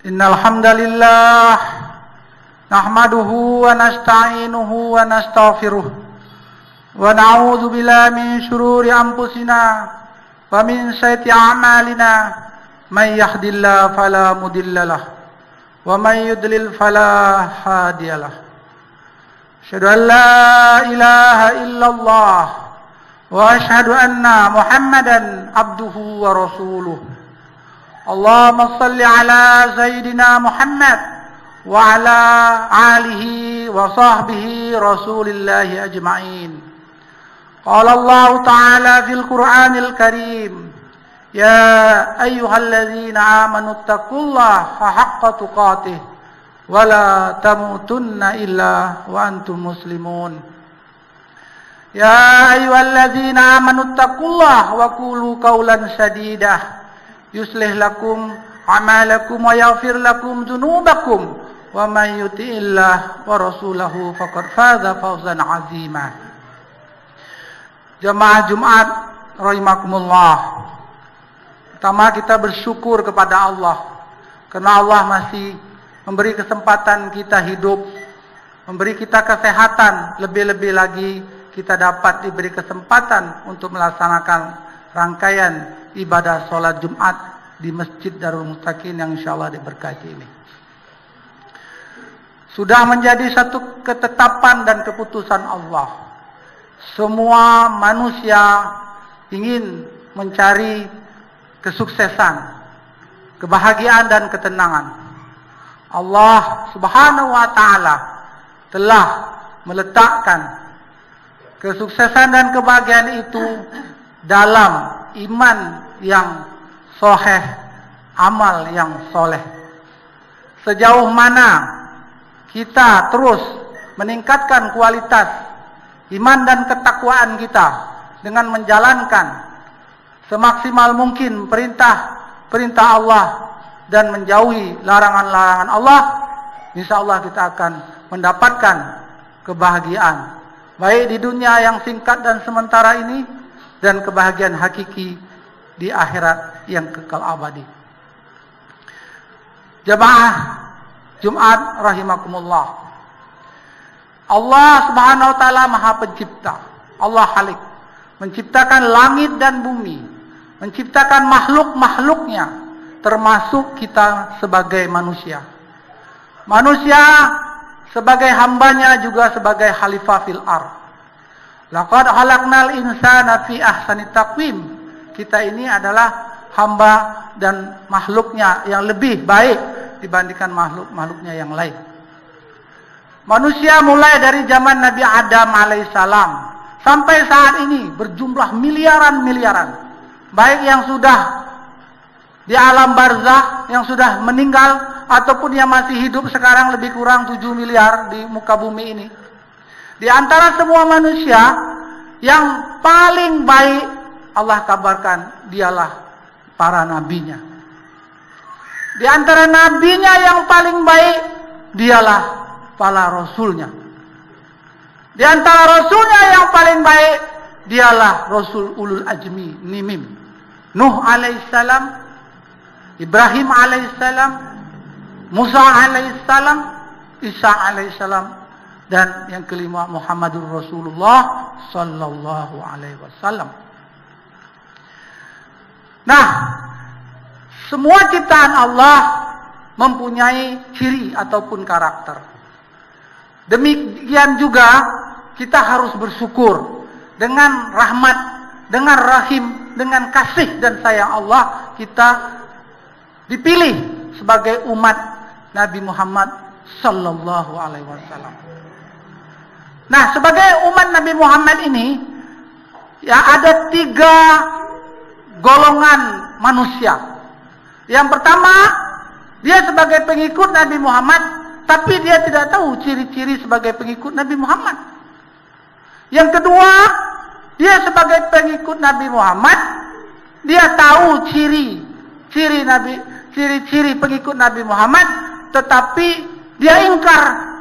Innal hamdalillah nahmaduhu wa nasta'inuhu wa nastaghfiruh wa na'udzu billahi min shururi anfusina wa min sayyiati a'malina may yahdihillahu fala mudhillalah wa may yudlil fala hadiyalah. Asyhadu an la ilaha illallah wa asyhadu anna Muhammadan abduhu wa rasuluh. Allahumma salli ala Sayyidina Muhammad wa ala alihi wa sahbihi rasulillahi ajma'in. Qala Allah Ta'ala fil Qur'anil Karim, ya ayyuhalladzina amanu taqullaha haqqa tuqatih wa la tamutunna illa wa antum muslimun. Ya ayyuhalladzina amanu taqullaha wa qulu qawlan sadida yuslih lakum a'malakum wa yaghfir lakum dzunubakum wa may yuti'illah wa rasulahu faqad faza fawzan 'azima. Jemaah Jumat rahimakumullah. Pertama kita bersyukur kepada Allah karena Allah masih memberi kesempatan kita hidup, memberi kita kesehatan, lebih-lebih lagi kita dapat diberi kesempatan untuk melaksanakan rangkaian ibadah sholat Jumat di Masjid Darul Mustaqim yang insyaallah diberkati ini. Sudah menjadi satu ketetapan dan keputusan Allah. Semua manusia ingin mencari kesuksesan, kebahagiaan dan ketenangan. Allah Subhanahu wa taala telah meletakkan kesuksesan dan kebahagiaan itu dalam iman yang soleh, amal yang soleh. Sejauh mana kita terus meningkatkan kualitas iman dan ketakwaan kita dengan menjalankan semaksimal mungkin perintah Allah dan menjauhi larangan-larangan Allah, insyaallah kita akan mendapatkan kebahagiaan baik di dunia yang singkat dan sementara ini dan kebahagiaan hakiki di akhirat yang kekal abadi. Jemaah Jumat rahimakumullah. Allah Subhanahu wa taala Maha Pencipta. Allah Khalik, menciptakan langit dan bumi, menciptakan makhluk-makhluknya termasuk kita sebagai manusia. Manusia sebagai hambanya juga sebagai khalifah fil ardh. Laqad khalaqnal insana fi ahsani taqwim. Kita ini adalah hamba dan makhluknya yang lebih baik dibandingkan makhluk-makhluknya yang lain. Manusia mulai dari zaman Nabi Adam alaihissalam sampai saat ini berjumlah miliaran-miliaran. Baik yang sudah di alam barzakh, yang sudah meninggal, ataupun yang masih hidup sekarang lebih kurang 7 miliar di muka bumi ini. Di antara semua manusia yang paling baik Allah kabarkan dialah para nabinya. Di antara nabinya yang paling baik dialah para rasulnya. Di antara rasulnya yang paling baik dialah Rasul Ulul Ajmi Nimim. Nuh alaihissalam, Ibrahim alaihissalam, Musa alaihissalam, Isa alaihissalam, dan yang kelima Muhammadur Rasulullah sallallahu alaihi wasallam. Nah, semua ciptaan Allah mempunyai ciri ataupun karakter. Demikian juga kita harus bersyukur dengan rahmat, dengan rahim, dengan kasih dan sayang Allah kita dipilih sebagai umat Nabi Muhammad sallallahu alaihi wasallam. Nah, sebagai umat Nabi Muhammad ini, ya ada 3 golongan manusia. Yang pertama, dia sebagai pengikut Nabi Muhammad, tapi dia tidak tahu ciri-ciri sebagai pengikut Nabi Muhammad. Yang kedua, dia sebagai pengikut Nabi Muhammad, dia tahu ciri-ciri pengikut Nabi Muhammad, tetapi dia ingkar.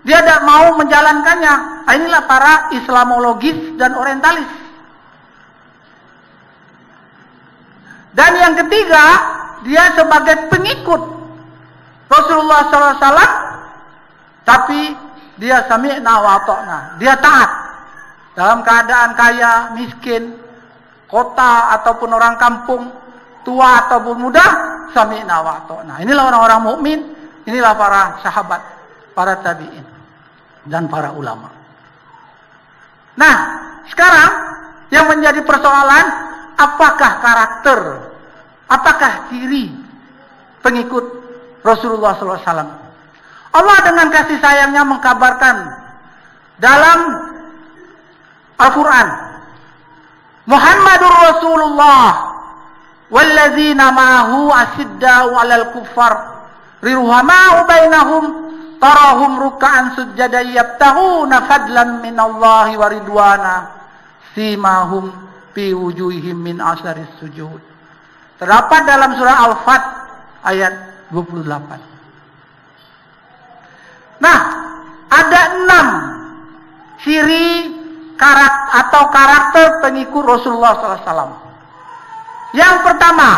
Dia tidak mau menjalankannya. Inilah para Islamologis dan Orientalis. Dan yang ketiga, dia sebagai pengikut Rasulullah SAW, tapi dia sami'na wa ata'na. Dia taat. Dalam keadaan kaya, miskin, kota ataupun orang kampung, tua ataupun muda, sami'na wa ata'na. Inilah orang-orang mukmin, inilah para sahabat, para tabi'in, dan para ulama. Nah, sekarang yang menjadi persoalan, apakah karakter, apakah ciri pengikut Rasulullah SAW? Allah dengan kasih sayangnya mengkabarkan dalam Al-Quran, Muhammadur Rasulullah walladzina ma'ahu asidda'u 'alal kuffar riruhama'u bainahum tarahum ruk'an sujjada yabtaghuna fadlan minallahi wa ridwana simahum fi wujuhihim min asaris sujud. Terdapat dalam surah Al-Fat ayat 28. Nah, ada 6 ciri karakter pengikut Rasulullah SAW. Yang pertama,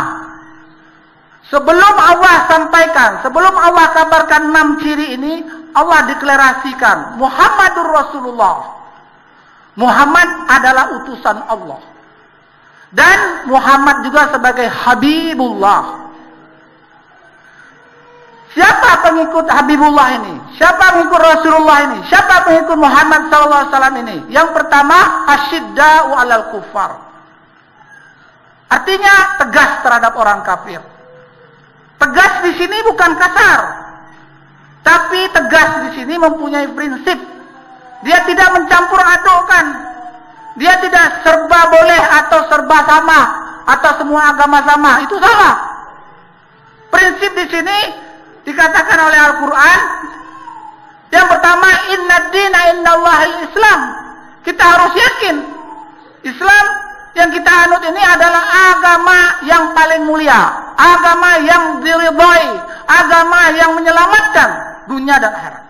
sebelum Allah sampaikan, sebelum Allah kabarkan 6 ciri ini, Allah deklarasikan Muhammadur Rasulullah. Muhammad adalah utusan Allah. Dan Muhammad juga sebagai Habibullah. Siapa pengikut Habibullah ini? Siapa pengikut Rasulullah ini? Siapa pengikut Muhammad SAW ini? Yang pertama, asyidda'u 'alal kuffar. Artinya tegas terhadap orang kafir. Tegas di sini bukan kasar, tapi tegas di sini mempunyai prinsip. Dia tidak mencampur adukkan. Dia tidak serba boleh atau serba sama atau semua agama sama. Itu salah. Prinsip di sini dikatakan oleh Al-Quran, yang pertama, inna dina indallahil Islam. Kita harus yakin Islam yang kita anut ini adalah agama yang paling mulia, agama yang diridhai, agama yang menyelamatkan dunia dan akhirat.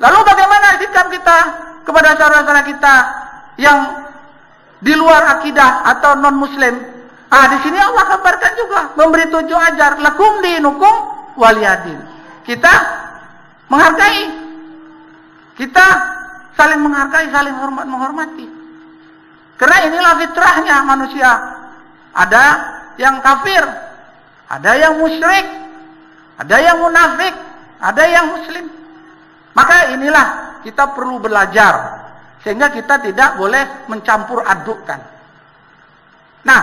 Lalu bagaimana sikap kita kepada saudara-saudara kita yang di luar akidah atau non muslim? Di sini Allah kabarkan juga, memberi tunjuk ajar, lakum dinukum waliyadin. Kita menghargai, kita saling menghargai, saling menghormati. Karena inilah fitrahnya manusia. Ada yang kafir, ada yang musyrik, ada yang munafik, ada yang muslim. Maka inilah kita perlu belajar, sehingga kita tidak boleh mencampur adukkan. Nah,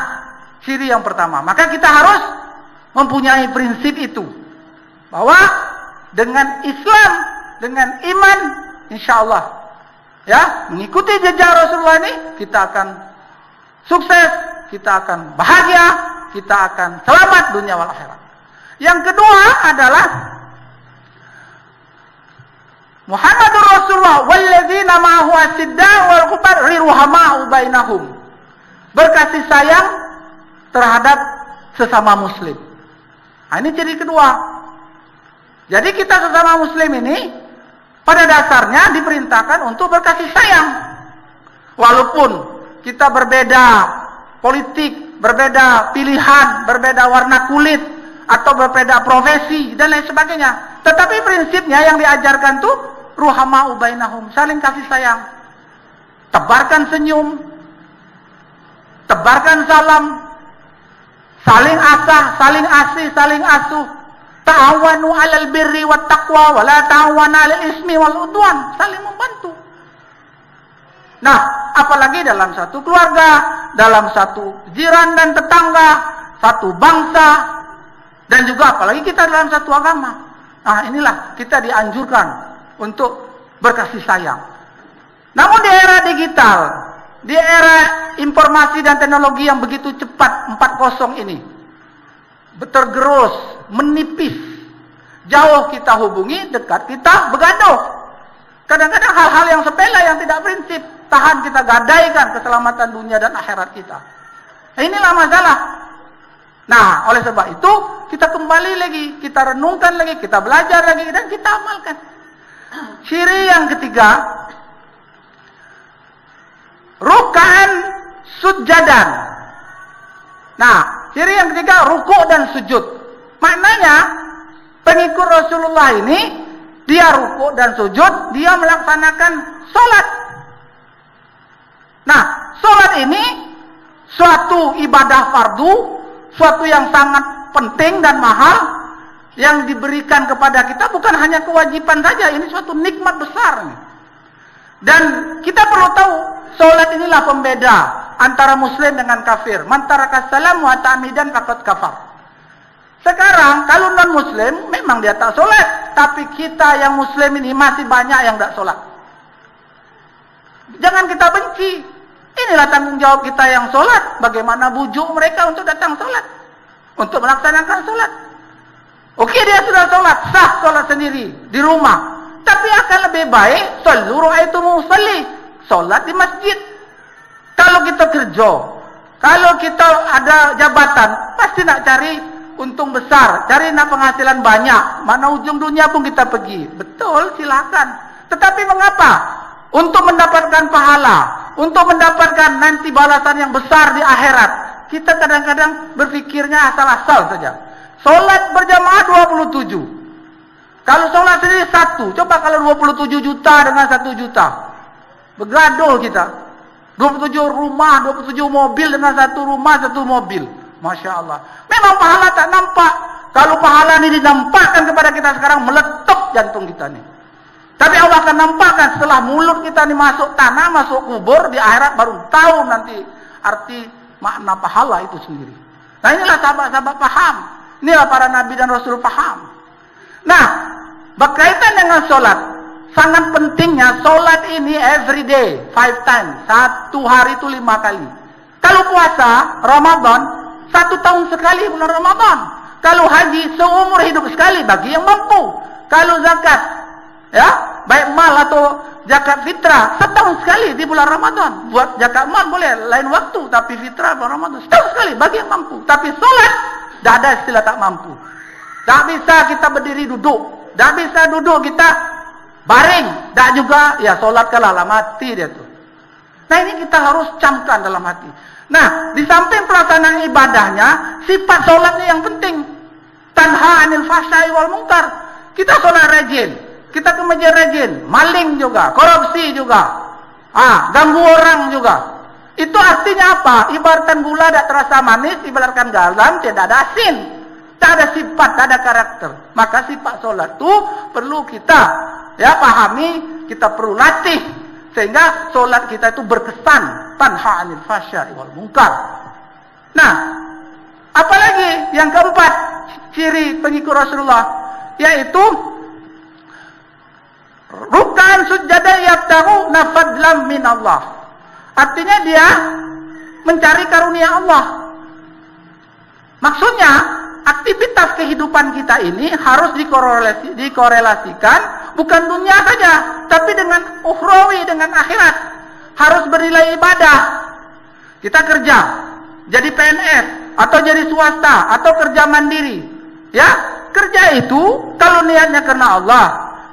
ciri yang pertama, maka kita harus mempunyai prinsip itu, bahwa dengan Islam, dengan iman, insya Allah, ya, mengikuti jejak Rasulullah ini, kita akan sukses, kita akan bahagia, kita akan selamat dunia wal akhirat. Yang kedua adalah Muhammadur Rasulullah walladzina ma'ahu asidda'u wal kuffar riruhama'u bainahum. Berkasih sayang terhadap sesama muslim. Nah, ini ciri kedua. Jadi kita sesama muslim ini pada dasarnya diperintahkan untuk berkasih sayang. Walaupun kita berbeda politik, berbeda pilihan, berbeda warna kulit, atau berbeda profesi, dan lain sebagainya. Tetapi prinsipnya yang diajarkan tuh ruhama'u bainahum, saling kasih sayang. Tebarkan senyum, tebarkan salam, saling asah, saling asih, saling asuh. Ta'awanu 'alal birri wat taqwa wa la ta'awanu 'alal ismi wal udwan, saling membantu. Nah, apalagi dalam satu keluarga, dalam satu jiran dan tetangga, satu bangsa, dan juga apalagi kita dalam satu agama. Nah, inilah kita dianjurkan untuk berkasih sayang. Namun di era digital, di era informasi dan teknologi yang begitu cepat 4.0 ini, tergerus, menipis, jauh kita hubungi, dekat kita begaduh. Kadang-kadang hal-hal yang sepele, yang tidak prinsip, tahan kita gadaikan keselamatan dunia dan akhirat kita. Nah, inilah masalah. Nah, oleh sebab itu kita kembali lagi, kita renungkan lagi, kita belajar lagi, dan kita amalkan. Ciri yang ketiga, ruk'an sujjadan. Nah, ciri yang ketiga, ruku' dan sujud. Maknanya Pengikut Rasulullah ini, dia rukuk dan sujud, dia melaksanakan sholat. Nah, sholat ini suatu ibadah fardu, suatu yang sangat penting dan mahal, yang diberikan kepada kita bukan hanya kewajiban saja, ini suatu nikmat besar. Dan kita perlu tahu, sholat inilah pembeda antara muslim dengan kafir. Man taraka salam wa ta'midan faqad kafar. Sekarang kalau non muslim memang dia tak sholat, tapi kita yang muslim ini masih banyak yang tak sholat. Jangan kita benci. Inilah tanggung jawab kita yang sholat. Bagaimana bujuk mereka untuk datang sholat, untuk melaksanakan sholat. Oke, dia sudah sholat, sah sholat sendiri di rumah. Tapi akan lebih baik sallu ra'aitumul musalli, sholat di masjid. Kalau kita kerja, kalau kita ada jabatan, pasti nak cari untung besar, cari nak penghasilan banyak. Mana ujung dunia pun kita pergi. Betul, silakan. Tetapi mengapa? Untuk mendapatkan pahala, untuk mendapatkan nanti balasan yang besar di akhirat, kita kadang-kadang berfikirnya asal-asal saja. Sholat berjamaah 27. Kalau sholat sendiri 1. Coba kalau 27 juta dengan 1 juta. Bergaduh kita. 27 rumah, 27 mobil dengan 1 rumah, 1 mobil. Masya Allah. Memang pahala tak nampak. Kalau pahala ini dinampakkan kepada kita sekarang, meletup jantung kita nih. Tapi Allah akan nampakkan setelah mulut kita ini masuk tanah, masuk kubur, di akhirat baru tahu nanti arti makna pahala itu sendiri. Nah, inilah sahabat-sahabat paham. Inilah para nabi dan rasul paham. Nah, berkaitan dengan sholat, sangat pentingnya sholat ini every day, 5 times. 1 hari itu 5 kali. Kalau puasa, Ramadan, 1 tahun sekali bulan Ramadan. Kalau haji, seumur hidup sekali bagi yang mampu. Kalau zakat, ya, baik mal atau zakat fitrah, setahun sekali di bulan Ramadan. Buat zakat mal boleh lain waktu, tapi fitrah bulan Ramadan setahun sekali bagi yang mampu. Tapi sholat, tidak ada istilah tak mampu. Tak bisa kita berdiri duduk, tak bisa duduk kita baring, tak juga ya sholat kalah mati dia tuh. Nah, ini kita harus camkan dalam hati. Nah, di samping pelaksanaan ibadahnya, sifat sholatnya yang penting. Tanha anil fahsya'i wal munkar. Kita sholat rajin, kita ke masjid rajin, maling juga, korupsi juga, ganggu orang juga. Itu artinya apa? Ibaratkan gula tak terasa manis, ibaratkan garam tidak ada asin. Tak ada sifat, tak ada karakter. Maka sifat sholat itu perlu kita pahami, kita perlu latih. Sehingga sholat kita itu berkesan. Tanha anil fahsya'i wal munkar. Nah, apalagi yang keempat, ciri pengikut Rasulullah, yaitu rukan sujada yabtahu nafadlam min Allah. Artinya dia mencari karunia Allah. Maksudnya, aktivitas kehidupan kita ini harus dikorelasikan bukan dunia saja, tapi dengan ukhrawi, dengan akhirat. Harus bernilai ibadah. Kita kerja, jadi PNS, atau jadi swasta, atau kerja mandiri. Ya, kerja itu kalau niatnya karena Allah,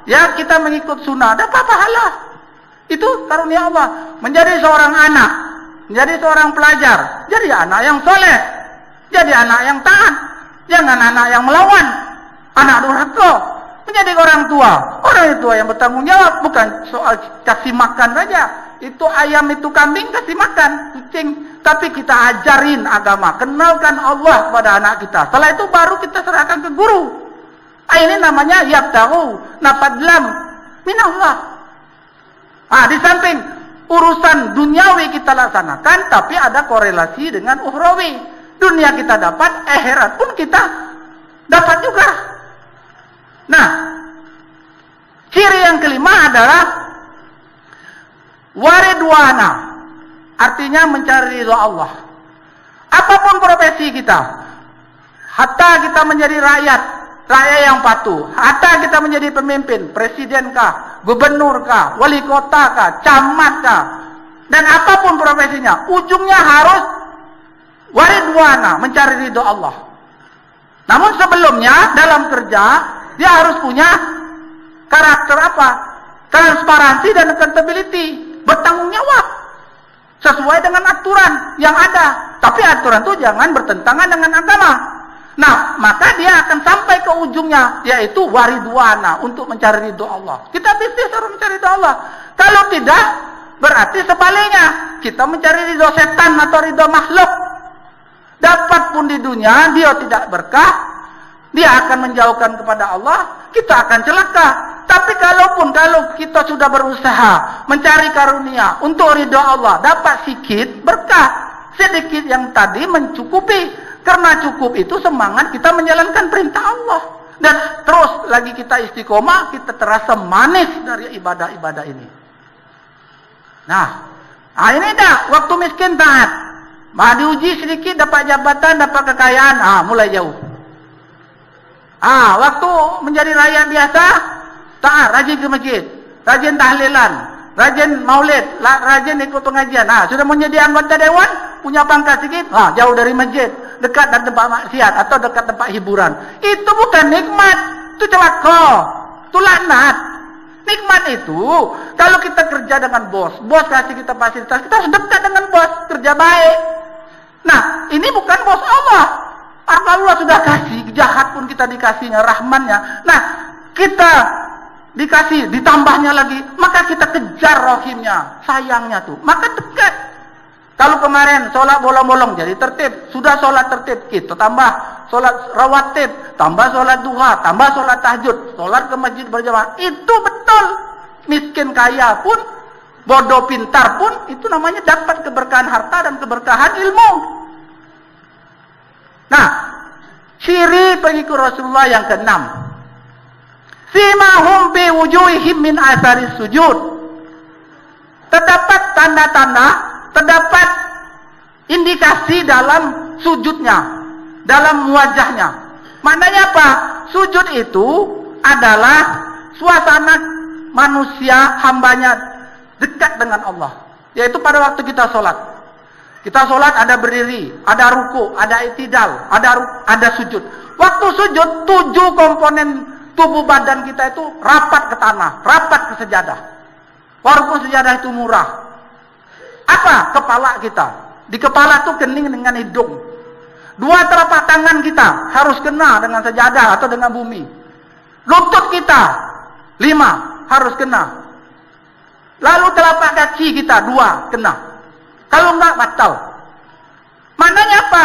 ya kita mengikut sunnah, dapat pahala. Itu karunia Allah. Menjadi seorang anak, menjadi seorang pelajar, jadi anak yang soleh, jadi anak yang taat, jangan anak yang melawan, anak durhaka. Menjadi orang tua yang bertanggung jawab, bukan soal kasih makan saja. Itu ayam, itu kambing kasih makan, kucing, tapi kita ajarin agama, kenalkan Allah kepada anak kita. Setelah itu baru kita serahkan ke guru. Ini namanya yabtahu nafadlam min Allah. Di samping urusan duniawi kita laksanakan, tapi ada korelasi dengan ukhrawi. Dunia kita dapat, akhirat pun kita dapat juga. Nah, ciri yang kelima adalah waridwana, artinya mencari ridha Allah. Apapun profesi kita, hatta kita menjadi rakyat yang patuh, hatta kita menjadi pemimpin, presiden kah, gubernur kah, wali kota kah, camat kah, dan apapun profesinya, ujungnya harus waridwana, mencari ridha Allah. Namun sebelumnya dalam kerja dia harus punya karakter apa? Transparansi dan accountability, bertanggung jawab sesuai dengan aturan yang ada. Tapi aturan itu jangan bertentangan dengan agama. Nah, maka dia akan sampai ke ujungnya, yaitu waridwana, untuk mencari ridho Allah. Kita bisnis harus mencari ridho Allah. Kalau tidak, berarti sebaliknya, kita mencari ridho setan atau ridho makhluk. Dapat pun di dunia, dia tidak berkah, dia akan menjauhkan kepada Allah, kita akan celaka. Tapi kalau kita sudah berusaha mencari karunia untuk ridho Allah, dapat sedikit berkah, sedikit yang tadi mencukupi. Karena cukup itu semangat kita menjalankan perintah Allah. Dan terus lagi kita istiqomah, kita terasa manis dari ibadah-ibadah ini. Nah ini dah waktu miskin taat. Diuji sedikit, dapat jabatan, dapat kekayaan, mulai jauh. Waktu menjadi rakyat biasa, taat, rajin ke masjid, rajin tahlilan, rajin maulid, rajin ikut pengajian. Sudah menjadi anggota dewan, punya pangkat sedikit, jauh dari masjid, dekat dari tempat maksiat atau dekat tempat hiburan. Itu bukan nikmat, itu celaka, itu laknat. Nikmat itu kalau kita kerja dengan bos kasih kita fasilitas, kita harus dekat dengan bos, kerja baik. Nah, ini bukan bos Allah. Allah sudah kasih, jahat pun kita dikasihnya, rahmannya. Nah, kita dikasih, ditambahnya lagi, maka kita kejar rohimnya, sayangnya tuh, maka dekat. Kalau kemarin sholat bolong-bolong jadi tertib, sudah sholat tertib, kita tambah sholat rawatib, tambah sholat duha, tambah sholat tahajud, sholat ke masjid berjamaah. Itu betul. Miskin kaya pun, bodoh pintar pun, itu namanya dapat keberkahan harta dan keberkahan ilmu. Nah, ciri pengikut Rasulullah yang ke-6. Simahum bi wujuhihim min asaris sujud. Terdapat tanda-tanda, terdapat indikasi dalam sujudnya, dalam wajahnya. Maknanya apa? Sujud itu adalah suasana manusia, hambanya dekat dengan Allah. Yaitu pada waktu kita sholat. Kita sholat ada berdiri, ada ruku, ada i'tidal, ada sujud. Waktu sujud, 7 komponen tubuh badan kita itu rapat ke tanah, rapat ke sejadah. Walaupun sejadah itu murah. Apa? Kepala kita. Di kepala itu kening dengan hidung. 2 telapak tangan kita harus kena dengan sejadah atau dengan bumi. Lutut kita 5 harus kena. Lalu telapak kaki kita 2 kena. Kalau enggak batal. Maknanya apa?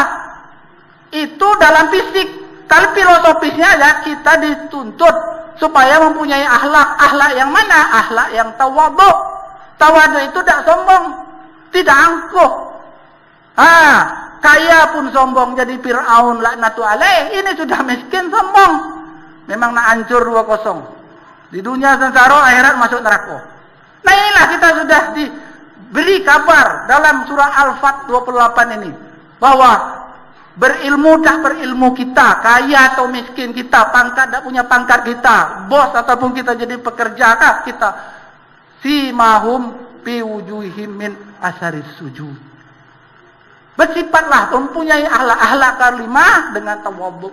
Itu dalam fisik. Kalau filosofisnya ya kita dituntut supaya mempunyai akhlak yang mana? Akhlak yang tawadhu. Tawadhu itu tidak sombong, tidak angkuh. Kaya pun sombong jadi Fir'aun laknatu alaih. Ini sudah miskin sombong. Memang nak hancur 2-0. Di dunia sengsara, akhirat masuk neraka. Nah inilah kita sudah diberi kabar dalam surah Al-Fat 28 ini. Bahwa berilmu kita, kaya atau miskin kita, pangkat tak punya pangkat kita, bos ataupun kita jadi pekerja kita, simahum fi wujuhihim min asaris sujud. Bersifatlah mempunyai akhlak karimah dengan tawadhu,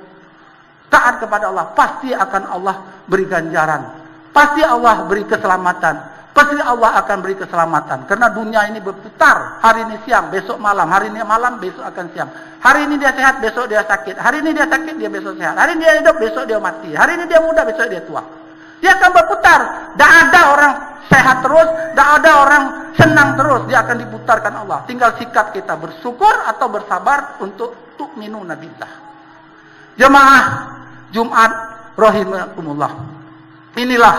taat kepada Allah, pasti akan Allah beri ganjaran, pasti Allah beri keselamatan, pasti Allah akan beri keselamatan. Karena dunia ini berputar, hari ini siang, besok malam, hari ini malam, besok akan siang. Hari ini dia sehat, besok dia sakit. Hari ini dia sakit, dia besok sehat. Hari ini dia hidup, besok dia mati. Hari ini dia muda, besok dia tua. Dia akan berputar. Tidak ada orang sehat terus, tidak ada orang senang terus. Dia akan diputarkan Allah. Tinggal sikap kita bersyukur atau bersabar untuk tu'minuna billah. Jemaah Jumat rahimakumullah. Inilah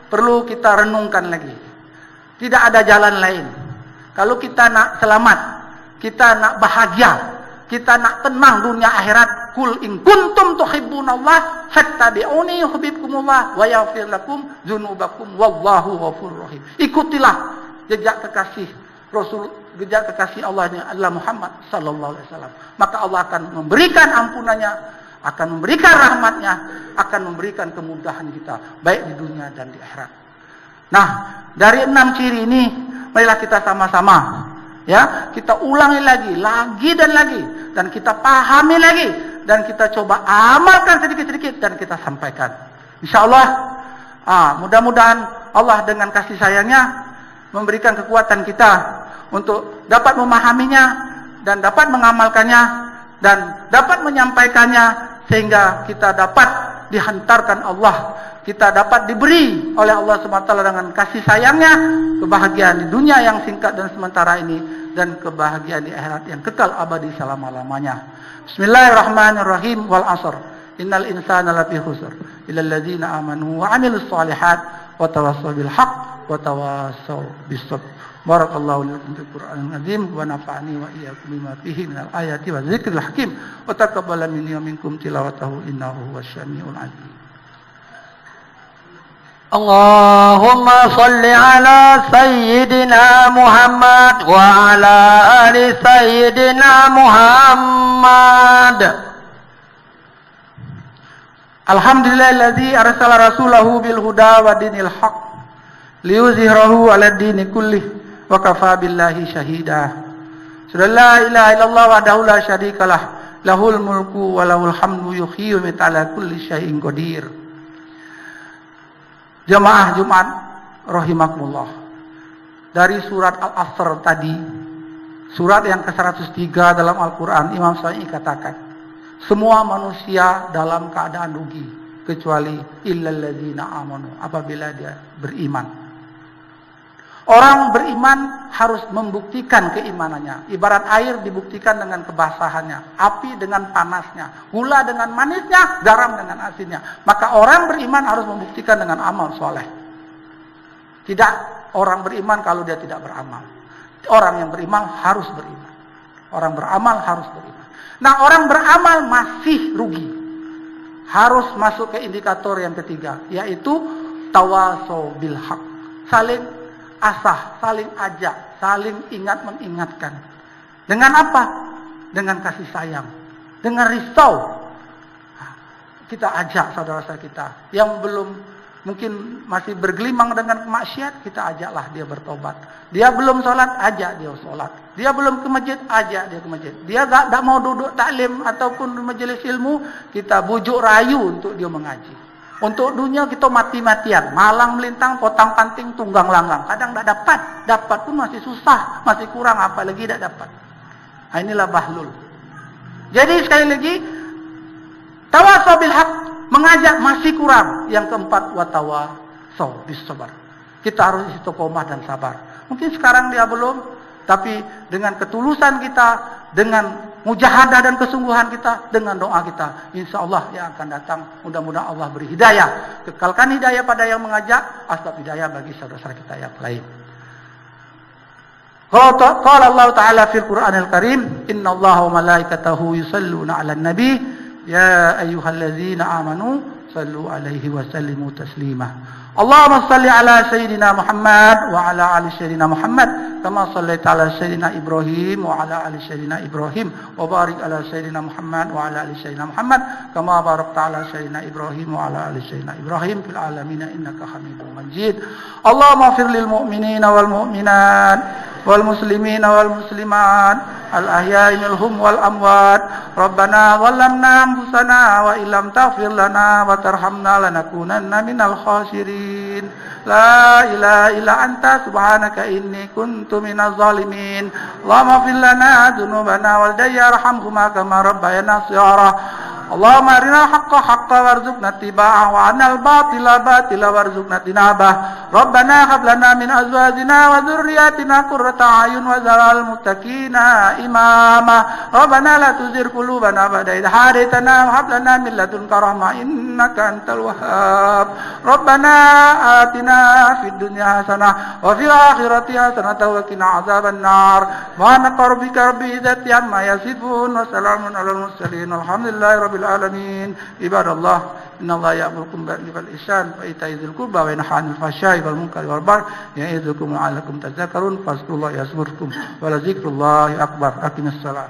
perlu kita renungkan lagi. Tidak ada jalan lain. Kalau kita nak selamat, kita nak bahagia, kita nak tenang dunia akhirat, kul in kuntum tuhibbunallah fattabi'uni yuhibbukumullah wa yaghfir lakum dzunubakum wallahu ghafurur rahim. Ikutilah jejak kekasih Rasul, jejak kekasih Allahnya Allah Muhammad sallallahu alaihi wasallam. Maka Allah akan memberikan ampunannya, akan memberikan rahmatnya, akan memberikan kemudahan kita baik di dunia dan di akhirat. Nah, dari 6 ciri ini marilah kita sama-sama ya, kita ulangi lagi dan kita pahami lagi dan kita coba amalkan sedikit-sedikit dan kita sampaikan. Insyaallah mudah-mudahan Allah dengan kasih sayangnya memberikan kekuatan kita untuk dapat memahaminya dan dapat mengamalkannya dan dapat menyampaikannya sehingga kita dapat dihantarkan Allah, kita dapat diberi oleh Allah SWT dengan kasih sayangnya kebahagiaan di dunia yang singkat dan sementara ini, dan kebahagiaan di akhirat yang kekal abadi selama-lamanya. Bismillahirrahmanirrahim. Wal 'ashr. Innal insana lafi khusr illal ladzina amanu wa 'amilus shalihat wa tawassaw bil haqq wa tawassaw bis sabr. Barakallahu lakum fil Qur'anil azim wa nafa'ani wa iyyakum bima fihi minal ayati wa dzikril hakim wa taqabbala minni wa minkum tilawatahu innahu wasyami'ul 'alim. Allahumma salli ala sayyidina Muhammad wa ala ali sayyidina Muhammad. Alhamdulillahilladzi arsala rasulahu bil huda wa dinil haqq liyuzhirahu 'ala ad-dini kullih wa kafa billahi syahida. La ilaha illallah wahdahu la syarikalah lahul mulku wa lahul hamdu yuhyi wa yumiitu 'ala kulli syai'in qadir. Jamaah Jumat rahimakumullah. Dari surat Al-Asr tadi, surat yang ke-103 dalam Al-Qur'an, Imam Syafi'i katakan, semua manusia dalam keadaan rugi kecuali illal ladzina amanu, apabila dia beriman. Orang beriman harus membuktikan keimanannya. Ibarat air dibuktikan dengan kebasahannya, api dengan panasnya, gula dengan manisnya, garam dengan asinnya. Maka orang beriman harus membuktikan dengan amal soleh. Tidak orang beriman kalau dia tidak beramal. Orang yang beriman harus beriman. Orang beramal harus beriman. Nah, orang beramal masih rugi. Harus masuk ke indikator yang ketiga, yaitu tawasaw bil haq. Saling asah, saling ajak, saling ingat mengingatkan. Dengan apa? Dengan kasih sayang, dengan risau. Kita ajak saudara-saudara kita yang belum mungkin masih bergelimang dengan maksiat, kita ajaklah dia bertobat. Dia belum sholat, ajak dia sholat. Dia belum ke masjid, ajak dia ke masjid. Dia tak mau duduk taklim ataupun majelis ilmu, kita bujuk rayu untuk dia mengaji. Untuk dunia kita mati-matian, malang melintang, potang panting, tunggang langgang. Kadang tak dapat pun masih susah, masih kurang, apalagi tak dapat. Nah, inilah bahlul. Jadi sekali lagi, tawasaw bil haq, mengajak masih kurang. Yang keempat, watawasaw bis sabar. Kita harus istiqomah dan sabar. Mungkin sekarang dia belum, tapi dengan ketulusan kita, dengan mujahadah dan kesungguhan kita, dengan doa kita, insya Allah yang akan datang, mudah-mudahan Allah beri hidayah. Kekalkan hidayah pada yang mengajak, asbab hidayah bagi saudara-saudara kita yang lain. Qala Allah Ta'ala fil Qur'anil Karim, inna Allah wa malaikatahu yusalluna 'alan nabi ya ayyuhalladzina amanu sallu alaihi wa sallimu taslima. Allahumma salli ala sayyidina Muhammad wa ala ali sayyidina Muhammad kama sallaita ala sayyidina Ibrahim wa ala ali sayyidina Ibrahim wa barik ala sayyidina Muhammad wa ala ali sayyidina Muhammad kama barakta ala sayyidina Ibrahim wa ala ali sayyidina Ibrahim fil alamin innaka Hamidum Majid. Allahumma ighfir lil mu'minina wal mu'minat wal muslimina wal muslimat al ahya'i minhum wal amwat. Rabbana zalamna anfusana wa illam taghfir lana wa tarhamna lanakunanna minal khasirin. La ilaha illa anta subhanaka inni kuntu minaz zalimin. Allahumma ighfir lana dzunubana wal yarhamhuma kama rabbayana shighara. Allahumma arina haqqa haqqa warzuqna ittiba'ah wa anal batila batila warzuqna tinabah. Rabbana hab lana min azwajina wa dhurriyyatina qurrata a'yun waj'alna muttaqina imama. Rabbana la tuzigh qulubana ba'da idh hadaytana wa hab lana min ladunka rahmah innaka antal wahhab. Rabbana atina fid dunya hasanah wa fil akhirati hasanah wa qina adzaban nar. Subhana rabbika rabbil izzati amma yasifun wa salamun alal mursalin walhamdulillahi rabbil alamin. Ibadallah, innallaha ya'murukum bil 'adli wal ihsan wa ita'i dzil qurba wa yanha 'anil fahsya'i wal munkari wal baghi ya'idzukum la'allakum tadhakkarun. Fazkurullaha yazkurkum wa la dzikrullahi akbar. Aqimissalah.